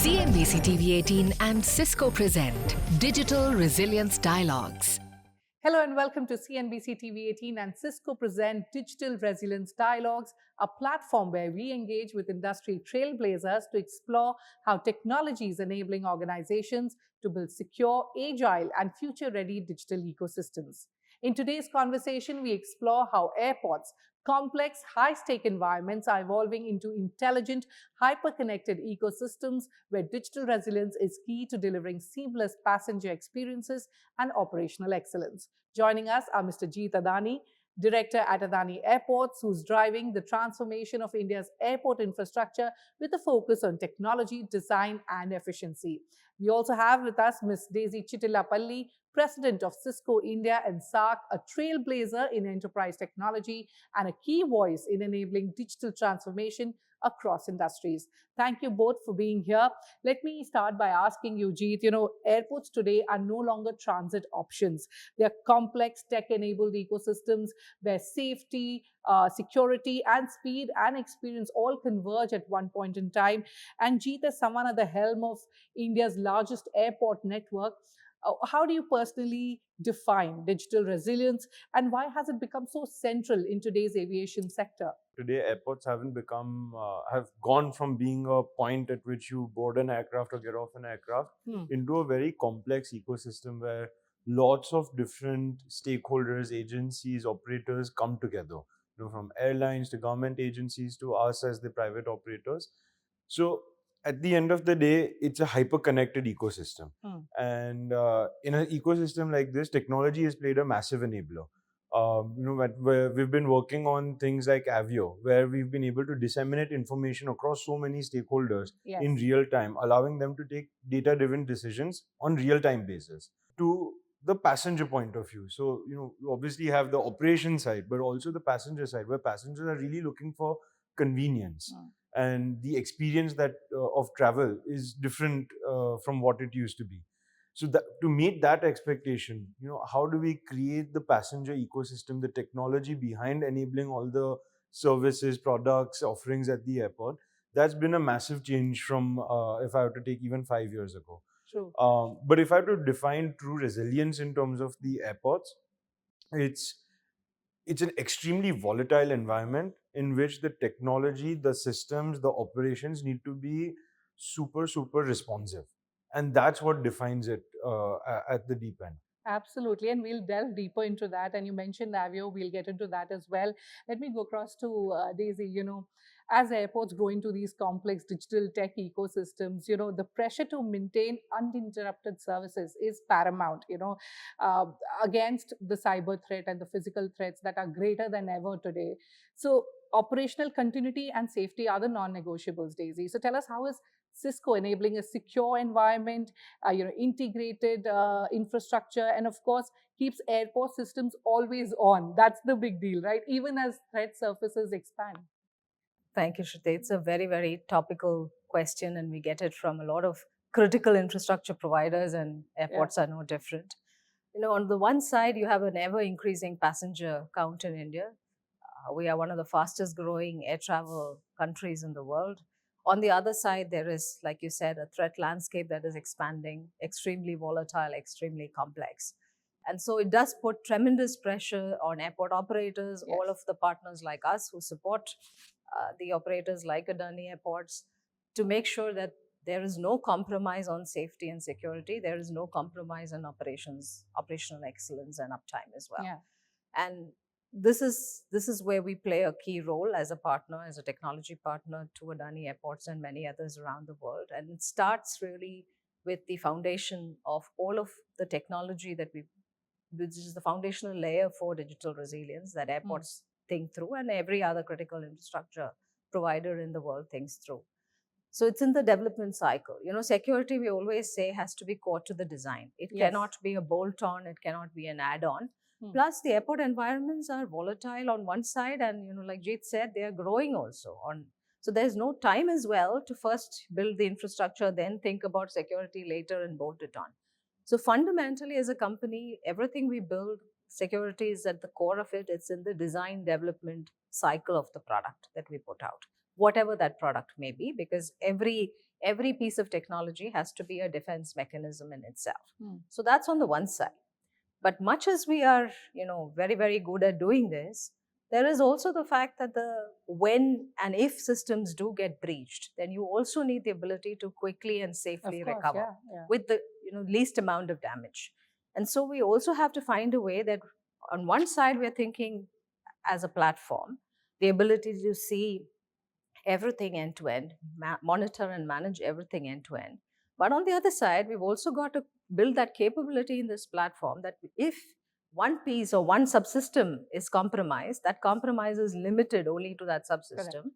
CNBC TV18 and Cisco present Digital Resilience Dialogues. Hello and welcome to CNBC TV18 and Cisco present Digital Resilience Dialogues, a platform where we engage with industry trailblazers to explore how technology is enabling organizations to build secure, agile, and future-ready digital ecosystems. In today's conversation, we explore how airports, complex, high-stake environments are evolving into intelligent, hyper-connected ecosystems where digital resilience is key to delivering seamless passenger experiences and operational excellence. Joining us are Mr. Jeet Adani, Director at Adani Airports, who's driving the transformation of India's airport infrastructure with a focus on technology, design, and efficiency. We also have with us Ms. Daisy Chittilapilly, President of Cisco India SAARC, a trailblazer in enterprise technology and a key voice in enabling digital transformation across industries. Thank you both for being here. Let me start by asking you, Jeet, airports today are no longer transit options. They're complex tech-enabled ecosystems where safety, security, and speed and experience all converge at one point in time. And Jeet, as someone at the helm of India's largest airport network, how do you personally define digital resilience, and why has it become so central in today's aviation sector? Today, airports have gone from being a point at which you board an aircraft or get off an aircraft into a very complex ecosystem where lots of different stakeholders, agencies, operators come together. From airlines to government agencies to us as the private operators. So at the end of the day, it's a hyper-connected ecosystem. And in an ecosystem like this, technology has played a massive enabler. We've been working on things like Avio, where we've been able to disseminate information across so many stakeholders in real time, allowing them to take data-driven decisions on real-time basis. To the passenger point of view. So, you obviously have the operation side, but also the passenger side, where passengers are really looking for convenience. And the experience of travel is different from what it used to be. So to meet that expectation, how do we create the passenger ecosystem, the technology behind enabling all the services, products, offerings at the airport? That's been a massive change from if I were to take even 5 years ago. True. But if I were to define true resilience in terms of the airports, it's an extremely volatile environment in which the technology, the systems, the operations need to be super, super responsive. And that's what defines it at the deep end. Absolutely, and we'll delve deeper into that. And you mentioned Avio, we'll get into that as well. Let me go across to Daisy. As airports grow into these complex digital tech ecosystems, the pressure to maintain uninterrupted services is paramount, against the cyber threat and the physical threats that are greater than ever today. So operational continuity and safety are the non-negotiables, Daisy. So tell us, how is Cisco enabling a secure environment, integrated infrastructure, and of course, keeps airport systems always on? That's the big deal, right? Even as threat surfaces expand. Thank you, Shruti. It's a very, very topical question, and we get it from a lot of critical infrastructure providers, and airports are no different. On the one side, you have an ever-increasing passenger count in India. We are one of the fastest growing air travel countries in the world. On the other side, there is, like you said, a threat landscape that is expanding, extremely volatile, extremely complex. And so it does put tremendous pressure on airport operators, all of the partners like us who support the operators like Adani Airports, to make sure that there is no compromise on safety and security. There is no compromise on operational excellence and uptime as well. And this is where we play a key role as a partner, as a technology partner to Adani Airports and many others around the world. And it starts really with the foundation of all of the technology which is the foundational layer for digital resilience that airports think through, and every other critical infrastructure provider in the world thinks through. So it's in the development cycle. Security, we always say, has to be core to the design. It cannot be a bolt-on, it cannot be an add-on. Plus, the airport environments are volatile on one side, and like Jeet said, they are growing also. So there's no time as well to first build the infrastructure, then think about security later and bolt it on. So fundamentally, as a company, everything we build security is at the core of it. It's in the design development cycle of the product that we put out, whatever that product may be, because every piece of technology has to be a defense mechanism in itself. So that's on the one side. But much as we are, very, very good at doing this, there is also the fact that when and if systems do get breached, then you also need the ability to quickly and safely recover with the least amount of damage. And so we also have to find a way that on one side we're thinking as a platform, the ability to see everything end to end, monitor and manage everything end to end. But on the other side, we've also got to build that capability in this platform that if one piece or one subsystem is compromised, that compromise is limited only to that subsystem. Correct.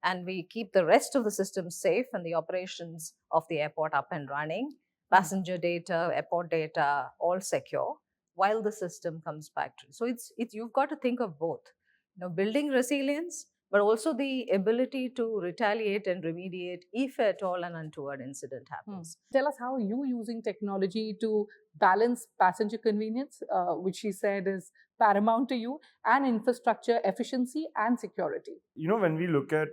And we keep the rest of the system safe and the operations of the airport up and running, passenger data, airport data, all secure, while the system comes back to. So it's you've got to think of both, building resilience, but also the ability to retaliate and remediate if at all an untoward incident happens. Tell us, how are you using technology to balance passenger convenience, which she said is paramount to you, and infrastructure efficiency and security? When we look at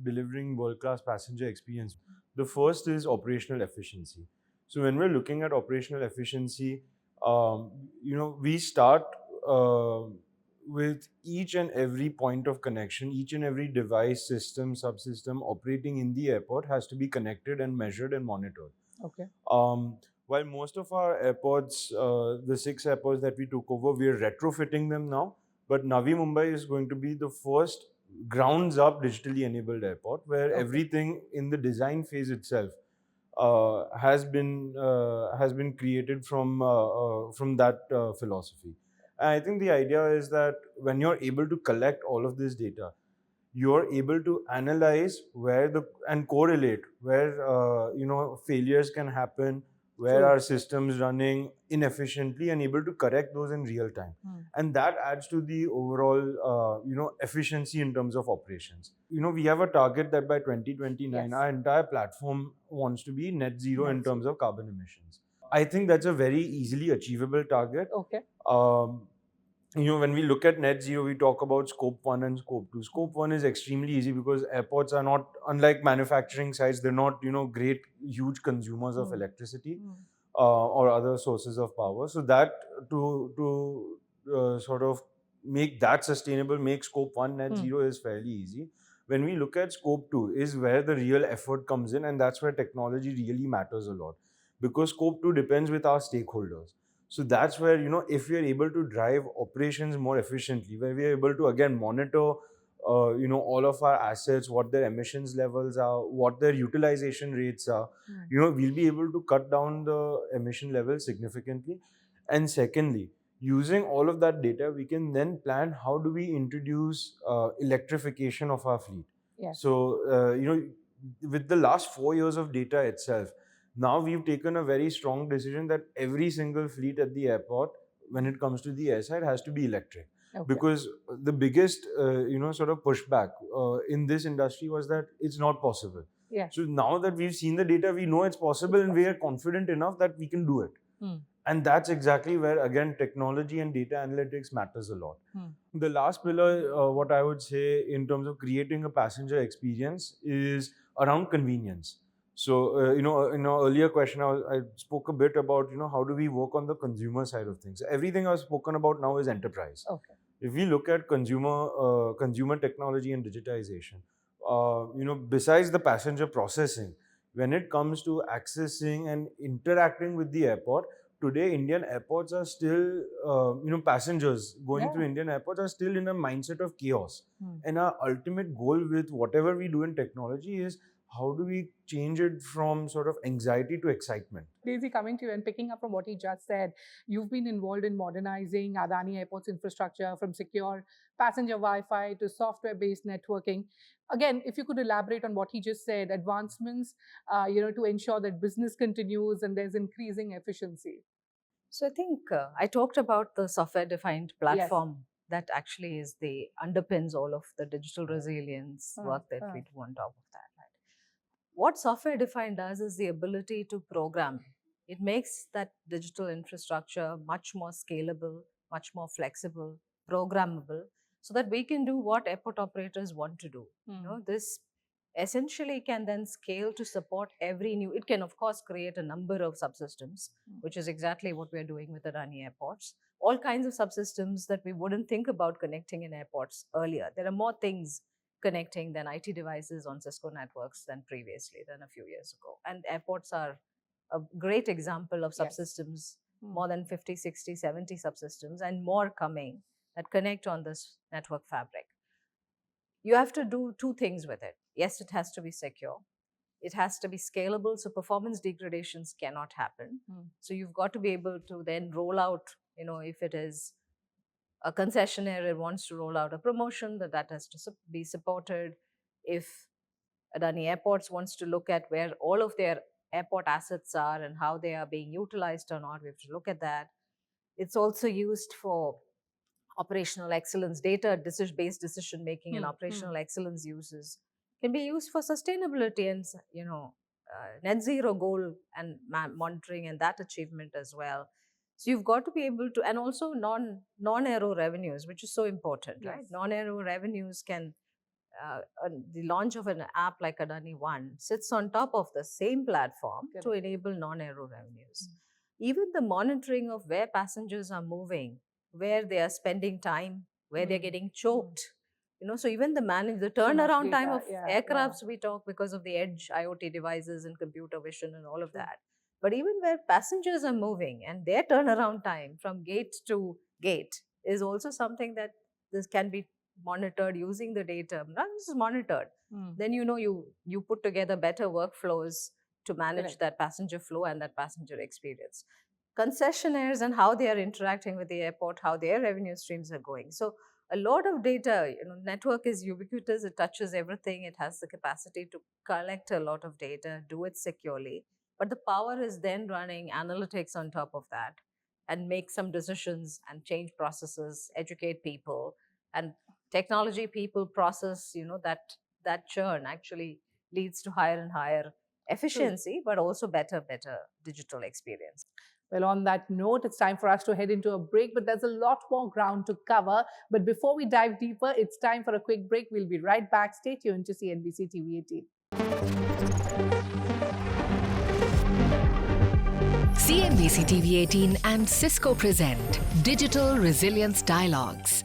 delivering world-class passenger experience, the first is operational efficiency. So when we're looking at operational efficiency, we start with each and every point of connection, each and every device, system, subsystem operating in the airport has to be connected and measured and monitored. Okay. While most of our airports, the 6 airports that we took over, we are retrofitting them now. But Navi Mumbai is going to be the first grounds up digitally enabled airport where everything in the design phase itself has been created from that philosophy. And I think the idea is that when you're able to collect all of this data, you're able to analyze and correlate where failures can happen, where are systems running inefficiently, and able to correct those in real time. And that adds to the overall efficiency in terms of operations. We have a target that by 2029 our entire platform wants to be net zero in terms of carbon emissions. I think that's a very easily achievable target. Okay. When we look at net zero, we talk about scope 1 and scope 2. Scope 1 is extremely easy because airports are not, unlike manufacturing sites, they're not, great, huge consumers of electricity or other sources of power. So that to sort of make that sustainable, make scope 1 net zero is fairly easy. When we look at scope 2 is where the real effort comes in, and that's where technology really matters a lot, because scope 2 depends with our stakeholders. So that's where, if we are able to drive operations more efficiently, where we are able to again monitor, all of our assets, what their emissions levels are, what their utilization rates are, we'll be able to cut down the emission levels significantly. And secondly, using all of that data, we can then plan how do we introduce electrification of our fleet. Yes. So, with the last 4 years of data itself, now we've taken a very strong decision that every single fleet at the airport, when it comes to the airside, has to be electric. Okay. Because the biggest, sort of pushback in this industry was that it's not possible. Yeah. So now that we've seen the data, we know it's possible, and we are confident enough that we can do it. And that's exactly where, again, technology and data analytics matters a lot. The last pillar, what I would say in terms of creating a passenger experience, is around convenience. So, in our earlier question, I spoke a bit about, how do we work on the consumer side of things. Everything I've spoken about now is enterprise. Okay. If we look at consumer technology and digitization, besides the passenger processing, when it comes to accessing and interacting with the airport, today Indian airports are still, passengers going through Indian airports are still in a mindset of chaos. And our ultimate goal with whatever we do in technology is, how do we change it from sort of anxiety to excitement? Daisy, coming to you and picking up from what he just said, you've been involved in modernizing Adani Airports infrastructure, from secure passenger Wi-Fi to software-based networking. Again, if you could elaborate on what he just said, advancements, to ensure that business continues and there's increasing efficiency. So I think I talked about the software-defined platform that actually underpins all of the digital resilience work that we do on top of that. What software-defined does is the ability to program. It makes that digital infrastructure much more scalable, much more flexible, programmable, so that we can do what airport operators want to do. This essentially can then scale to support every new. It can, of course, create a number of subsystems, which is exactly what we're doing with Adani Airports. All kinds of subsystems that we wouldn't think about connecting in airports earlier. There are more things connecting than IT devices on Cisco networks than previously, than a few years ago. And airports are a great example of subsystems, more than 50, 60, 70 subsystems, and more coming that connect on this network fabric. You have to do two things with it. Yes, it has to be secure. It has to be scalable, so performance degradations cannot happen. So you've got to be able to then roll out, if it is a concessionaire wants to roll out a promotion, that has to be supported. If Adani Airports wants to look at where all of their airport assets are and how they are being utilized or not, we have to look at that. It's also used for operational excellence, data-based decision making and operational excellence uses can be used for sustainability and net zero goal and monitoring and that achievement as well. So you've got to be able to, and also non-aero revenues, which is so important, right? Non-aero revenues can, the launch of an app like Adani One sits on top of the same platform to enable non-aero revenues. Even the monitoring of where passengers are moving, where they are spending time, where they're getting choked. So even the turnaround time of aircrafts we talk because of the edge IoT devices and computer vision and all of that. But even where passengers are moving and their turnaround time from gate to gate is also something that this can be monitored using the data. Not just monitored. Then you put together better workflows to manage that passenger flow and that passenger experience. Concessionaires and how they are interacting with the airport, how their revenue streams are going. So a lot of data, network is ubiquitous, it touches everything, it has the capacity to collect a lot of data, do it securely. But the power is then running analytics on top of that and make some decisions and change processes, educate people, and technology people process, that churn actually leads to higher and higher efficiency, but also better digital experience. Well, on that note, it's time for us to head into a break, but there's a lot more ground to cover. But before we dive deeper, it's time for a quick break. We'll be right back. Stay tuned to CNBC TV18. CNBC TV18 and Cisco present Digital Resilience Dialogues.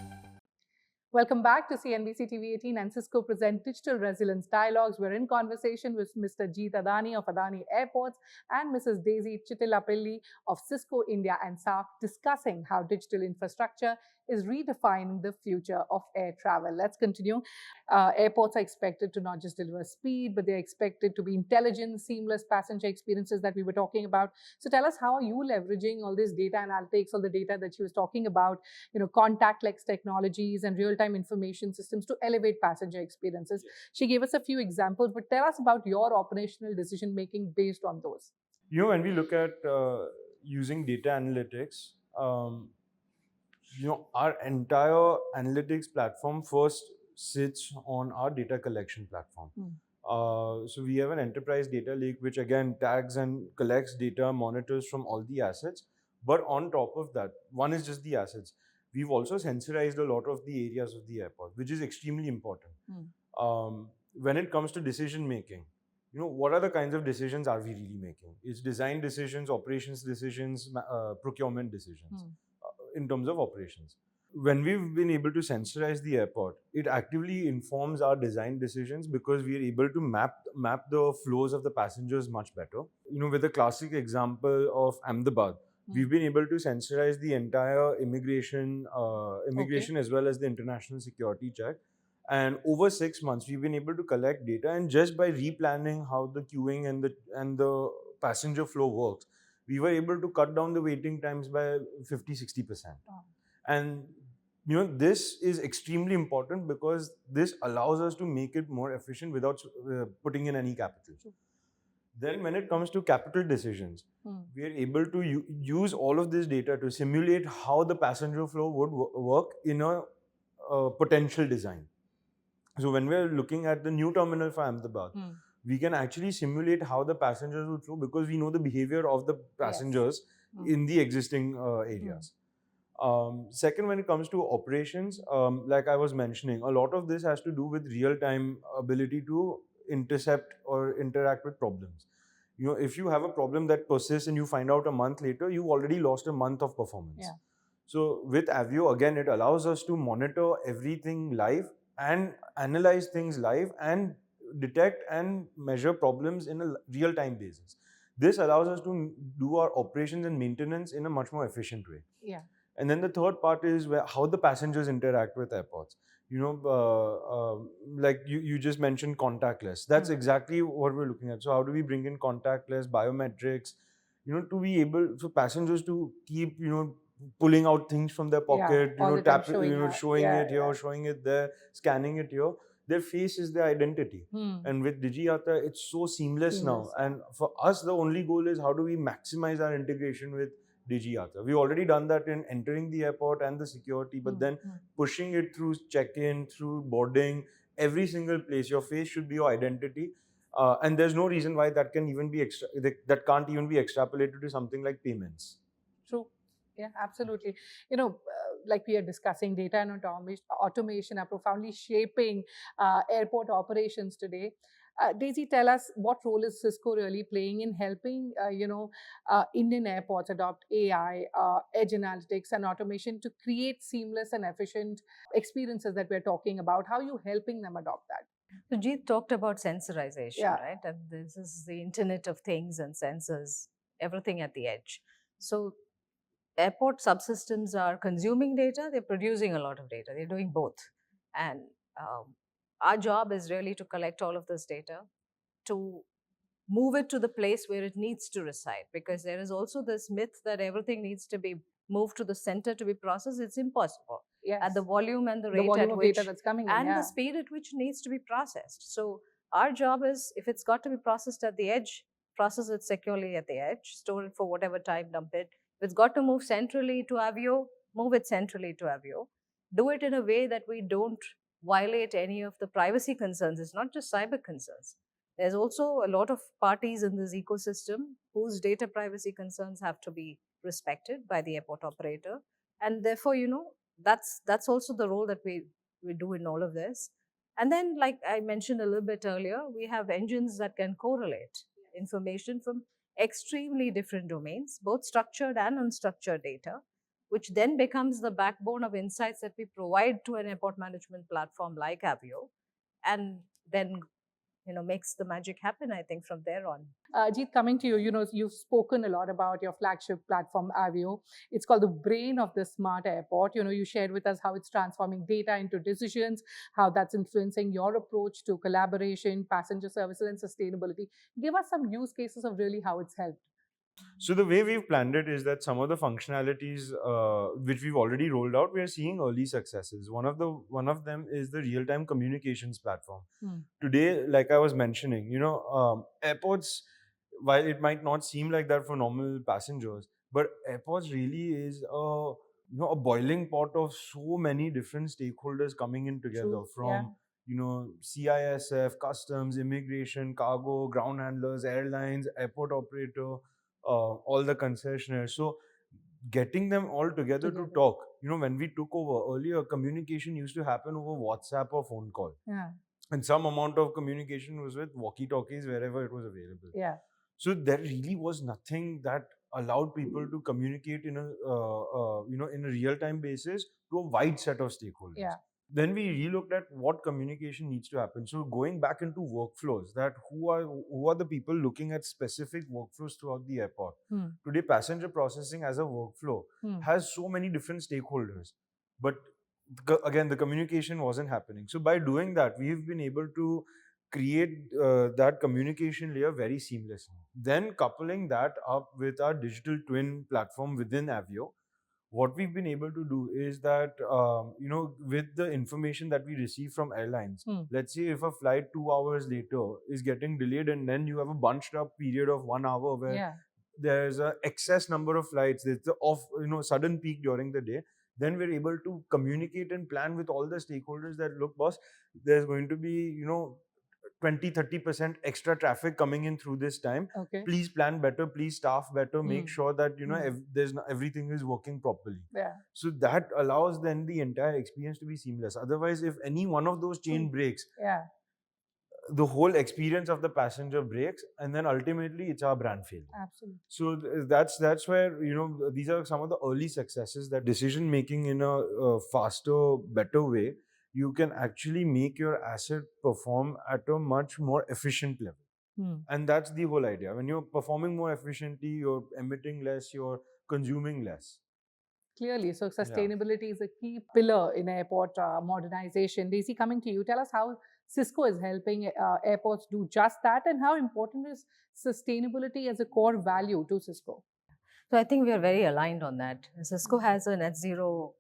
Welcome back to CNBC TV18 and Cisco present Digital Resilience Dialogues. We're in conversation with Mr. Jeet Adani of Adani Airports and Mrs. Daisy Chittilapilly of Cisco India SAARC discussing how digital infrastructure is redefining the future of air travel. Let's continue. Airports are expected to not just deliver speed, but they're expected to be intelligent, seamless passenger experiences that we were talking about. So tell us, how are you leveraging all this data analytics, all the data that she was talking about, contactless technologies and real-time information systems to elevate passenger experiences? She gave us a few examples, but tell us about your operational decision-making based on those. When we look at using data analytics, our entire analytics platform first sits on our data collection platform. So we have an enterprise data lake, which again tags and collects data, monitors from all the assets. But on top of that, one is just the assets. We've also sensorized a lot of the areas of the airport, which is extremely important. When it comes to decision making, what are the kinds of decisions are we really making? It's design decisions, operations decisions, procurement decisions. In terms of operations, when we've been able to sensorize the airport, it actively informs our design decisions because we are able to map the flows of the passengers much better. With a classic example of Ahmedabad, we've been able to sensorize the entire immigration as well as the international security check. And over 6 months, we've been able to collect data, and just by replanning how the queuing and the passenger flow works, we were able to cut down the waiting times by 50-60%. And this is extremely important because this allows us to make it more efficient without putting in any capital. Then when it comes to capital decisions, we are able to use all of this data to simulate how the passenger flow would work in a potential design. So when we're looking at the new terminal for Ahmedabad, we can actually simulate how the passengers would flow because we know the behavior of the passengers in the existing areas. Second, when it comes to operations, like I was mentioning, a lot of this has to do with real-time ability to intercept or interact with problems. If you have a problem that persists and you find out a month later, you've already lost a month of performance. Yeah. So with Avio, again, it allows us to monitor everything live and analyze things live and detect and measure problems in a real-time basis. This allows us to do our operations and maintenance in a much more efficient way. Yeah. And then the third part is how the passengers interact with airports. Like you just mentioned contactless. That's exactly what we're looking at. So how do we bring in contactless, biometrics, to be able for passengers to keep, pulling out things from their pocket, tapping, showing it here, showing it there, scanning it here. Their face is their identity. And with DigiYatra, it's so seamless now. And for us, the only goal is how do we maximize our integration with DigiYatra. We've already done that in entering the airport and the security, but then pushing it through check-in, through boarding, every single place. Your face should be your identity. And there's no reason why that can even be that can't even be extrapolated to something like payments. True. Yeah, absolutely. Like we are discussing, data and automation are profoundly shaping airport operations today. Daisy, tell us, what role is Cisco really playing in helping, Indian airports adopt AI, edge analytics and automation to create seamless and efficient experiences that we're talking about? How are you helping them adopt that? So Jeet talked about sensorization, right? And this is the Internet of Things and sensors, everything at the edge. So airport subsystems are consuming data, they're producing a lot of data, they're doing both. And our job is really to collect all of this data, to move it to the place where it needs to reside, because there is also this myth that everything needs to be moved to the center to be processed. It's impossible. At the volume and the rate at which data that's coming in, and the speed at which needs to be processed. So our job is, if it's got to be processed at the edge, process it securely at the edge, store it for whatever time, dump it. If it's got to move centrally to Avio, move it centrally to Avio. Do it in a way that we don't violate any of the privacy concerns. It's not just cyber concerns. There's also a lot of parties in this ecosystem whose data privacy concerns have to be respected by the airport operator. And therefore, that's also the role that we do in all of this. And then, like I mentioned a little bit earlier, we have engines that can correlate information from extremely different domains, both structured and unstructured data, which then becomes the backbone of insights that we provide to an airport management platform like Avio, and then makes the magic happen, I think, from there on. Jeet, coming to you, you've spoken a lot about your flagship platform, Avio. It's called the brain of the smart airport. You shared with us how it's transforming data into decisions, how that's influencing your approach to collaboration, passenger services, and sustainability. Give us some use cases of really how it's helped. So the way we've planned it is that some of the functionalities which we've already rolled out, we are seeing early successes. One of them is the real-time communications platform. Today, like I was mentioning, airports, while it might not seem like that for normal passengers, but airports really is a boiling pot of so many different stakeholders coming in together. From CISF, customs, immigration, cargo, ground handlers, airlines, airport operator, all the concessionaires. So getting them all together to talk. When we took over earlier, communication used to happen over WhatsApp or phone call. And some amount of communication was with walkie-talkies wherever it was available. So there really was nothing that allowed people to communicate in a real-time basis to a wide set of stakeholders. Then we relooked at what communication needs to happen. So going back into workflows, that who are the people looking at specific workflows throughout the airport. Today, passenger processing as a workflow has so many different stakeholders, but again, the communication wasn't happening. So by doing that, we've been able to create that communication layer very seamlessly. Then coupling that up with our digital twin platform within Avio, what we've been able to do is that, with the information that we receive from airlines, let's say if a flight 2 hours later is getting delayed and then you have a bunched up period of 1 hour where there's an excess number of flights, there's the sudden peak during the day, then we're able to communicate and plan with all the stakeholders that, look, boss, there's going to be, 20-30% extra traffic coming in through this time. Okay. Please plan better, please staff better, make sure that everything is working properly. Yeah. So that allows then the entire experience to be seamless. Otherwise, if any one of those chain breaks, the whole experience of the passenger breaks, and then ultimately it's our brand failure. Absolutely. So that's where, these are some of the early successes, that decision making in a faster, better way, you can actually make your asset perform at a much more efficient level. And that's the whole idea. When you're performing more efficiently, you're emitting less, you're consuming less. Clearly. So sustainability is a key pillar in airport modernization. Daisy, coming to you, tell us how Cisco is helping airports do just that, and how important is sustainability as a core value to Cisco? So I think we are very aligned on that. Cisco has a net zero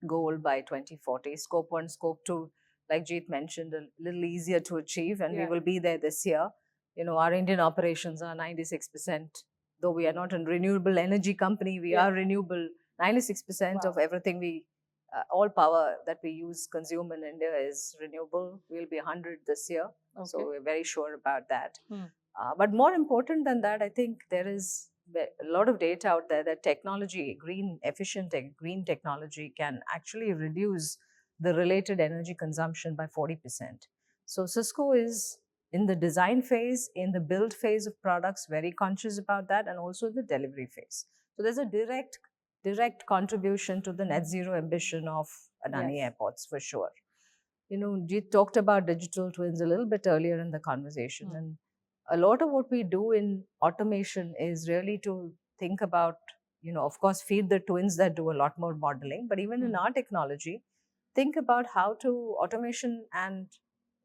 goal by 2040. Scope 1, Scope 2, like Jeet mentioned, a little easier to achieve, and we will be there this year. Our Indian operations are 96%. Though we are not a renewable energy company, we are renewable. 96% of everything all power that we consume in India is renewable. We'll be 100 this year. So we're very sure about that. But more important than that, I think there is a lot of data out there that efficient green technology can actually reduce the related energy consumption by 40%. So Cisco is in the design phase, in the build phase of products, very conscious about that, and also the delivery phase. So there's a direct contribution to the net zero ambition of Adani Airports, for sure. Jeet talked about digital twins a little bit earlier in the conversation, and a lot of what we do in automation is really to think about, of course, feed the twins that do a lot more modeling, but even in our technology, think about how to automation and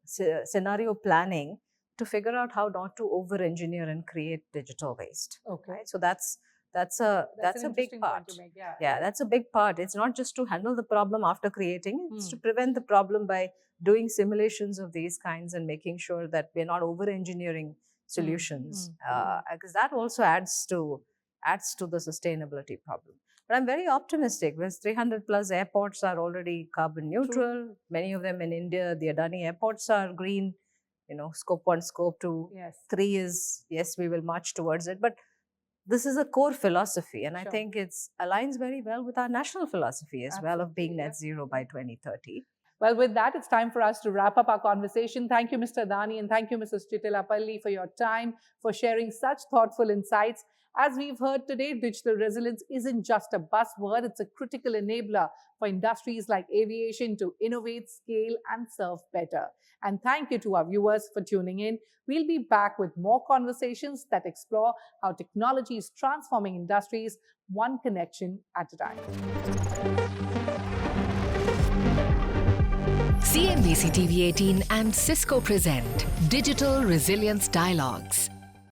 scenario planning to figure out how not to over-engineer and create digital waste. Right? So that's a big part. That's a big part. It's not just to handle the problem after creating, it's to prevent the problem by doing simulations of these kinds and making sure that we're not over-engineering solutions, because that also adds to the sustainability problem. But I'm very optimistic, because 300 plus airports are already carbon neutral. Many of them in India, the Adani Airports are green. Scope 1, Scope 2, 3 is, yes, we will march towards it. But this is a core philosophy, and I think it aligns very well with our national philosophy as well of being net zero by 2030. Well, with that, it's time for us to wrap up our conversation. Thank you, Mr. Adani, and thank you, Mrs. Chittilapilly, for your time, for sharing such thoughtful insights. As we've heard today, digital resilience isn't just a buzzword, it's a critical enabler for industries like aviation to innovate, scale, and serve better. And thank you to our viewers for tuning in. We'll be back with more conversations that explore how technology is transforming industries, one connection at a time. CNBC TV18 and Cisco present Digital Resilience Dialogues.